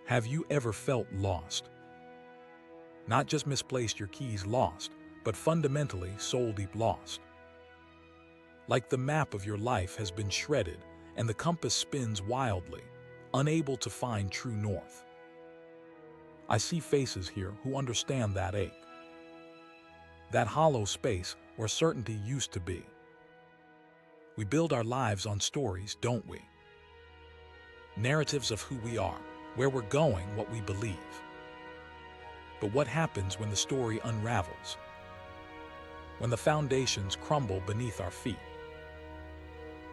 Have you ever felt lost? Not just misplaced your keys lost, but fundamentally soul-deep lost. Like the map of your life has been shredded and the compass spins wildly, unable to find true north. I see faces here who understand that ache. That hollow space where certainty used to be. We build our lives on stories, don't we? Narratives of who we are, where we're going, what we believe. But what happens when the story unravels? When the foundations crumble beneath our feet?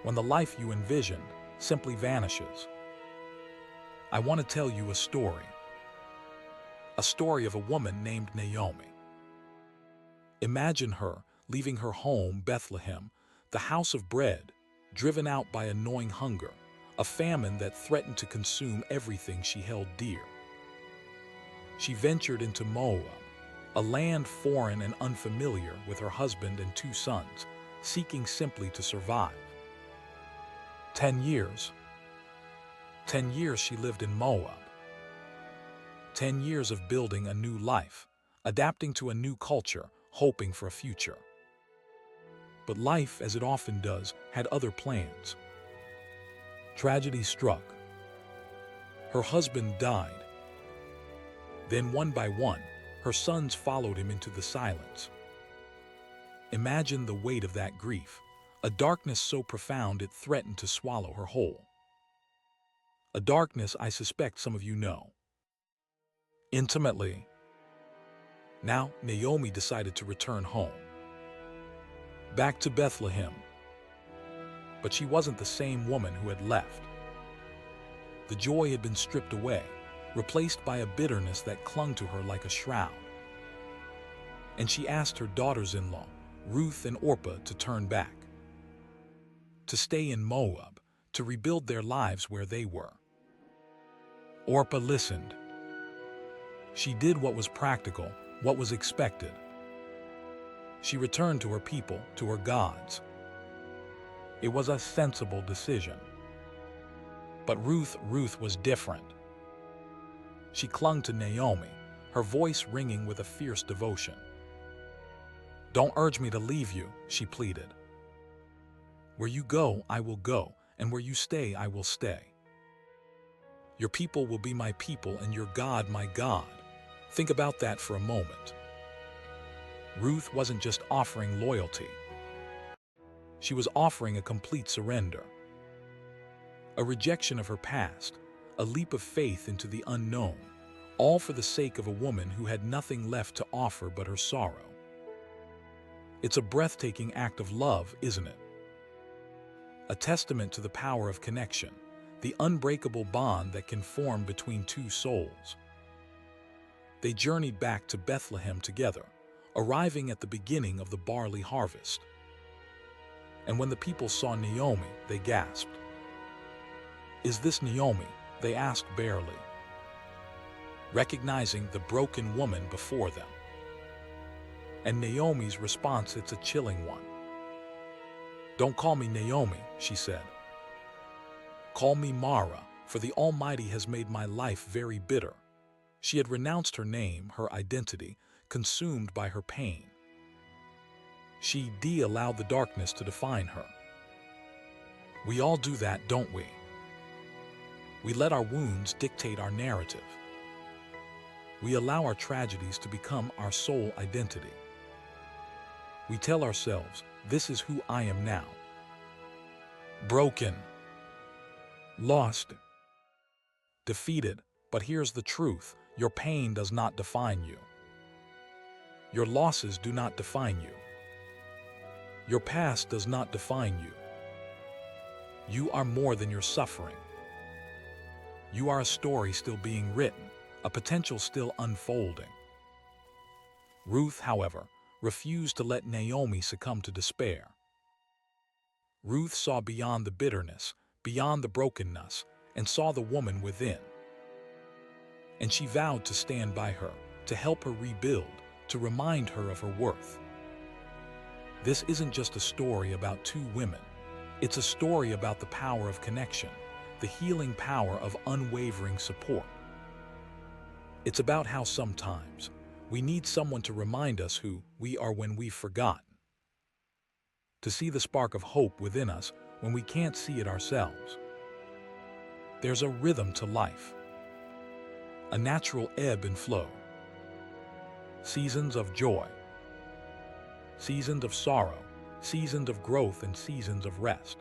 When the life you envisioned simply vanishes? I want to tell you a story. A story of a woman named Naomi. Imagine her leaving her home, Bethlehem, the house of bread, driven out by a gnawing hunger, a famine that threatened to consume everything she held dear. She ventured into Moab, a land foreign and unfamiliar, with her husband and 2 sons, seeking simply to survive. 10 years. 10 years she lived in Moab. 10 years of building a new life, adapting to a new culture, hoping for a future. But life, as it often does, had other plans. Tragedy struck. Her husband died. Then, one by one, her sons followed him into the silence. Imagine the weight of that grief, a darkness so profound it threatened to swallow her whole. A darkness I suspect some of you know intimately. Now, Naomi decided to return home, back to Bethlehem. But she wasn't the same woman who had left. The joy had been stripped away, replaced by a bitterness that clung to her like a shroud. And she asked her daughters-in-law, Ruth and Orpah, to turn back, to stay in Moab, to rebuild their lives where they were. Orpah listened. She did what was practical, what was expected. She returned to her people, to her gods. It was a sensible decision. But Ruth was different. She clung to Naomi, her voice ringing with a fierce devotion. "Don't urge me to leave you," she pleaded. "Where you go, I will go, and where you stay, I will stay. Your people will be my people, and your God my God." Think about that for a moment. Ruth wasn't just offering loyalty. She was offering a complete surrender. A rejection of her past, a leap of faith into the unknown, all for the sake of a woman who had nothing left to offer but her sorrow. It's a breathtaking act of love, isn't it? A testament to the power of connection, the unbreakable bond that can form between 2 souls. They journeyed back to Bethlehem together, arriving at the beginning of the barley harvest. And when the people saw Naomi, they gasped. "Is this Naomi?" they asked barely, recognizing the broken woman before them. And Naomi's response, it's a chilling one. "Don't call me Naomi," she said. "Call me Mara, for the Almighty has made my life very bitter." She had renounced her name, her identity, consumed by her pain. She allowed the darkness to define her. We all do that, don't we? We let our wounds dictate our narrative. We allow our tragedies to become our sole identity. We tell ourselves, this is who I am now. Broken, lost, defeated. But here's the truth, your pain does not define you. Your losses do not define you. Your past does not define you. You are more than your suffering. You are a story still being written, a potential still unfolding. Ruth, however, refused to let Naomi succumb to despair. Ruth saw beyond the bitterness, beyond the brokenness, and saw the woman within. And she vowed to stand by her, to help her rebuild, to remind her of her worth. This isn't just a story about 2 women. It's a story about the power of connection, the healing power of unwavering support. It's about how sometimes we need someone to remind us who we are when we've forgotten, to see the spark of hope within us when we can't see it ourselves. There's a rhythm to life, a natural ebb and flow, seasons of joy, seasons of sorrow, seasons of growth, and seasons of rest.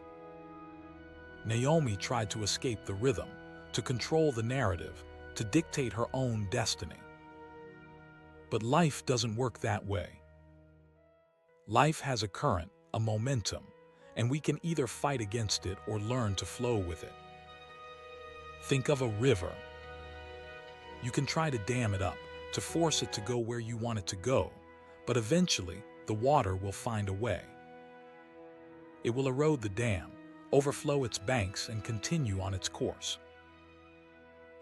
Naomi tried to escape the rhythm, to control the narrative, to dictate her own destiny. But life doesn't work that way. Life has a current, a momentum, and we can either fight against it or learn to flow with it. Think of a river. You can try to dam it up, to force it to go where you want it to go, but eventually the water will find a way. It will erode the dam, overflow its banks, and continue on its course.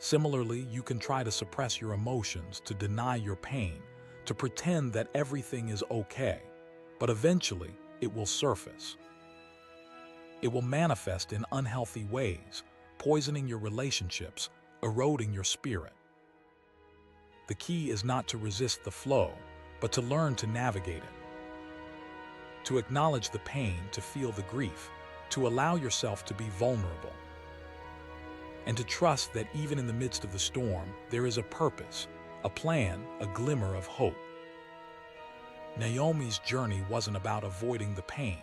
Similarly, you can try to suppress your emotions, to deny your pain, to pretend that everything is okay, but eventually it will surface. It will manifest in unhealthy ways, poisoning your relationships, eroding your spirit. The key is not to resist the flow, but to learn to navigate it. To acknowledge the pain, to feel the grief, to allow yourself to be vulnerable. And to trust that even in the midst of the storm, there is a purpose, a plan, a glimmer of hope. Naomi's journey wasn't about avoiding the pain.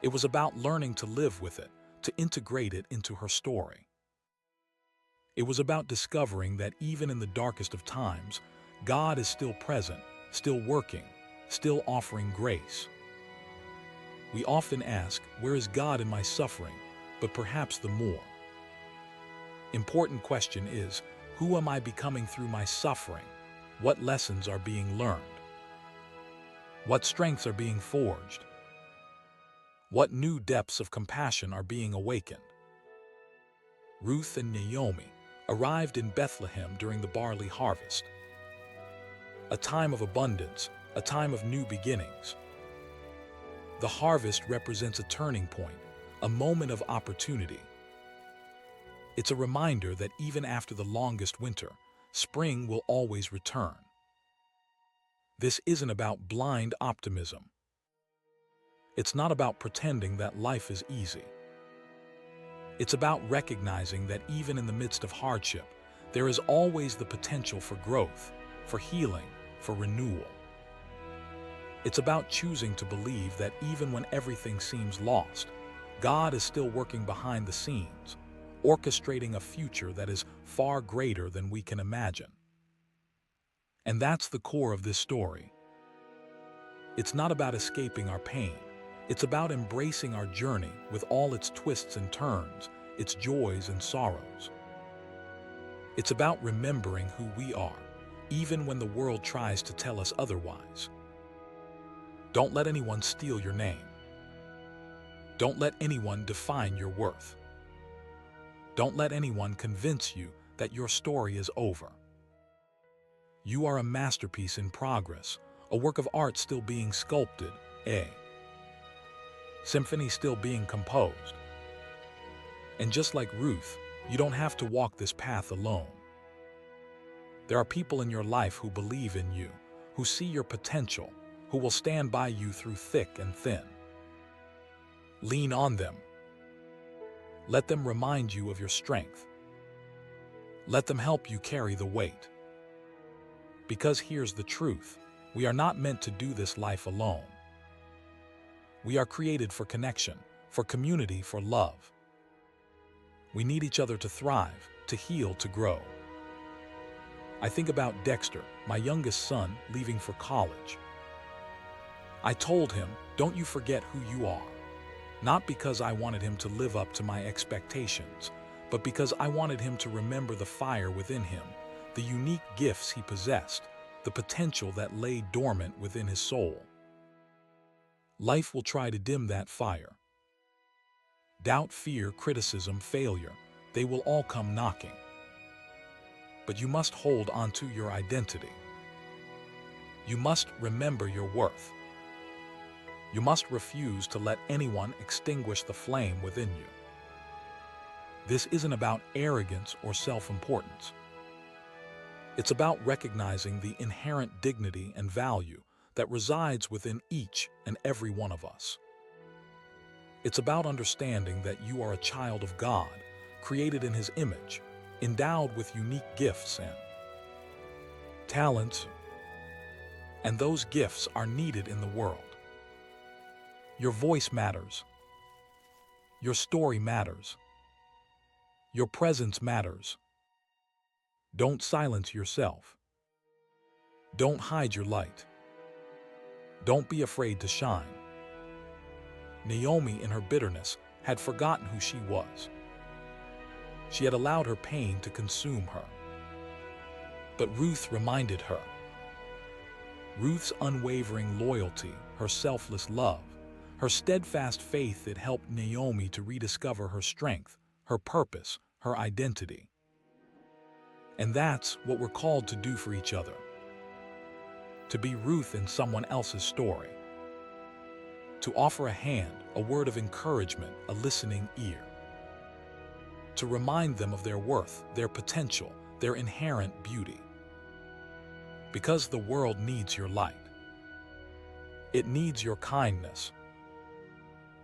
It was about learning to live with it, to integrate it into her story. It was about discovering that even in the darkest of times, God is still present, still working, still offering grace. We often ask, where is God in my suffering? But perhaps the more important question is, who am I becoming through my suffering? What lessons are being learned? What strengths are being forged? What new depths of compassion are being awakened? Ruth and Naomi arrived in Bethlehem during the barley harvest. A time of abundance, a time of new beginnings. The harvest represents a turning point, a moment of opportunity. It's a reminder that even after the longest winter, spring will always return. This isn't about blind optimism. It's not about pretending that life is easy. It's about recognizing that even in the midst of hardship, there is always the potential for growth, for healing, for renewal. It's about choosing to believe that even when everything seems lost, God is still working behind the scenes, orchestrating a future that is far greater than we can imagine. And that's the core of this story. It's not about escaping our pain. It's about embracing our journey with all its twists and turns, its joys and sorrows. It's about remembering who we are, even when the world tries to tell us otherwise. Don't let anyone steal your name. Don't let anyone define your worth. Don't let anyone convince you that your story is over. You are a masterpiece in progress, a work of art still being sculpted, a symphony still being composed. And just like Ruth, you don't have to walk this path alone. There are people in your life who believe in you, who see your potential, who will stand by you through thick and thin. Lean on them. Let them remind you of your strength. Let them help you carry the weight. Because here's the truth, we are not meant to do this life alone. We are created for connection, for community, for love. We need each other to thrive, to heal, to grow. I think about Dexter, my youngest son, leaving for college. I told him, don't you forget who you are. Not because I wanted him to live up to my expectations, but because I wanted him to remember the fire within him, the unique gifts he possessed, the potential that lay dormant within his soul. Life will try to dim that fire. Doubt, fear, criticism, failure, they will all come knocking. But you must hold on to your identity. You must remember your worth. You must refuse to let anyone extinguish the flame within you. This isn't about arrogance or self-importance. It's about recognizing the inherent dignity and value that resides within each and every one of us. It's about understanding that you are a child of God, created in His image, endowed with unique gifts and talents, and those gifts are needed in the world. Your voice matters. Your story matters. Your presence matters. Don't silence yourself. Don't hide your light. Don't be afraid to shine. Naomi, in her bitterness, had forgotten who she was. She had allowed her pain to consume her. But Ruth reminded her. Ruth's unwavering loyalty, her selfless love, her steadfast faith that helped Naomi to rediscover her strength, her purpose, her identity. And that's what we're called to do for each other. To be Ruth in someone else's story. To offer a hand, a word of encouragement, a listening ear. To remind them of their worth, their potential, their inherent beauty. Because the world needs your light. It needs your kindness.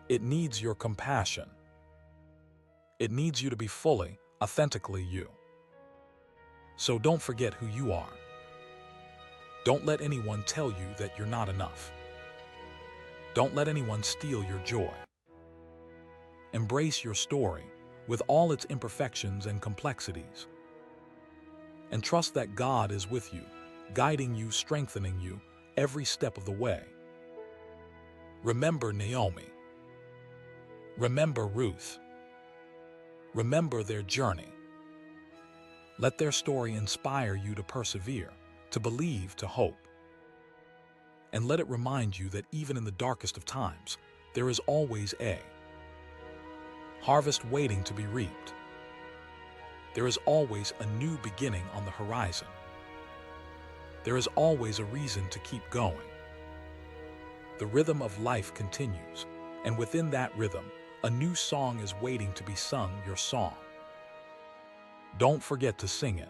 It needs your compassion. It needs you to be fully, authentically you. So don't forget who you are. Don't let anyone tell you that you're not enough. Don't let anyone steal your joy. Embrace your story with all its imperfections and complexities. And trust that God is with you, guiding you, strengthening you every step of the way. Remember Naomi. Remember Ruth. Remember their journey. Let their story inspire you to persevere, to believe, to hope. And let it remind you that even in the darkest of times, there is always a harvest waiting to be reaped. There is always a new beginning on the horizon. There is always a reason to keep going. The rhythm of life continues, and within that rhythm, a new song is waiting to be sung, your song. Don't forget to sing it.